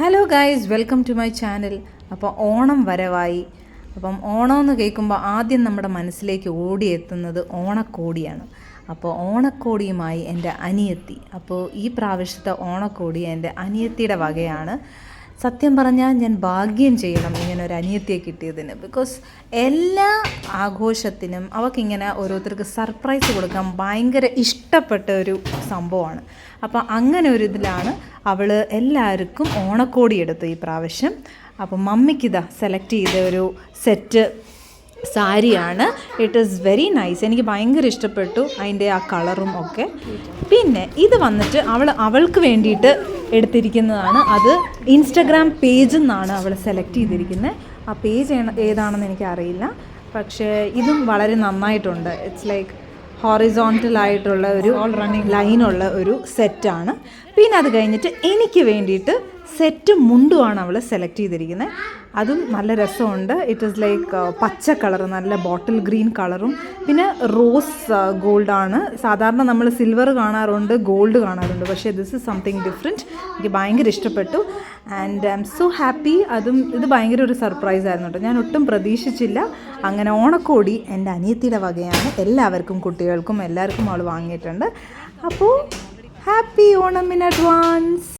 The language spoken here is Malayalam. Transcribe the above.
Hello guys, welcome to my channel. അപ്പോൾ ഓണം വരവായി. അപ്പം ഓണം എന്ന് കേൾക്കുമ്പോൾ ആദ്യം നമ്മുടെ മനസ്സിലേക്ക് ഓടിയെത്തുന്നത് ഓണക്കോടിയാണ്. അപ്പോൾ ഓണക്കോടിയുമായി എൻ്റെ അനിയത്തി. അപ്പോൾ ഈ പ്രാവശ്യത്തെ ഓണക്കോടി എൻ്റെ അനിയത്തിയുടെ വകയാണ്. സത്യം പറഞ്ഞാൽ ഞാൻ ഭാഗ്യം ചെയ്യണം ഇങ്ങനെ ഒരു അനിയത്തിയെ കിട്ടിയതിന്. ബിക്കോസ് എല്ലാ ആഘോഷത്തിനും അവൾക്കിങ്ങനെ ഓരോരുത്തർക്ക് സർപ്രൈസ് കൊടുക്കാൻ ഭയങ്കര ഇഷ്ടപ്പെട്ട ഒരു സംഭവമാണ്. അപ്പോൾ അങ്ങനെ ഒരു ഇതിലാണ് അവൾ എല്ലാവർക്കും ഓണക്കോടി എടുത്തു ഈ പ്രാവശ്യം. അപ്പം മമ്മിക്കിതാ സെലക്ട് ചെയ്ത ഒരു സെറ്റ് സാരിയാണ്. It is very nice. എനിക്ക് ഭയങ്കര ഇഷ്ടപ്പെട്ടു അതിൻ്റെ ആ കളറും ഒക്കെ. പിന്നെ ഇത് വന്നിട്ട് അവൾക്ക് വേണ്ടിയിട്ട് എടുത്തിരിക്കുന്നതാണ്. അത് ഇൻസ്റ്റഗ്രാം പേജിൽ നിന്നാണ് അവൾ സെലക്ട് ചെയ്തിരിക്കുന്നത്. ആ പേജ് ഏതാണെന്ന് എനിക്കറിയില്ല, പക്ഷേ ഇതും വളരെ നന്നായിട്ടുണ്ട്. ഇറ്റ്സ് ലൈക്ക് ഹോറിസോണ്ടലായിട്ടുള്ള ഒരു ലൈനുള്ള ഒരു സെറ്റാണ്. പിന്നെ അത് കഴിഞ്ഞിട്ട് എനിക്ക് വേണ്ടിയിട്ട് സെറ്റ് മുണ്ടുമാണ് അവൾ സെലക്ട് ചെയ്തിരിക്കുന്നത്. അതും നല്ല രസമുണ്ട്. ഇറ്റ് ഈസ് ലൈക്ക് പച്ച കളർ, നല്ല ബോട്ടിൽ ഗ്രീൻ കളറും പിന്നെ റോസ് ഗോൾഡാണ്. സാധാരണ നമ്മൾ സിൽവർ കാണാറുണ്ട്, ഗോൾഡ് കാണാറുണ്ട്, പക്ഷേ ദിസ് ഇസ് സംതിങ് ഡിഫറെൻറ്റ്. എനിക്ക് ഭയങ്കര ഇഷ്ടപ്പെട്ടു and I M so happy. ഇത് ഭയങ്കര ഒരു സർപ്രൈസ് ആയിരുന്നു കേട്ടോ. ഞാൻ ഒട്ടും പ്രതീക്ഷിച്ചില്ല. അങ്ങനെ ഓണക്കോടി എൻ്റെ അനിയത്തിയുടെ വകയാണ്. എല്ലാവർക്കും, കുട്ടികൾക്കും എല്ലാവർക്കും അവൾ വാങ്ങിയിട്ടുണ്ട്. അപ്പോൾ ഹാപ്പി ഓണം ഇൻ അഡ്വാൻസ്.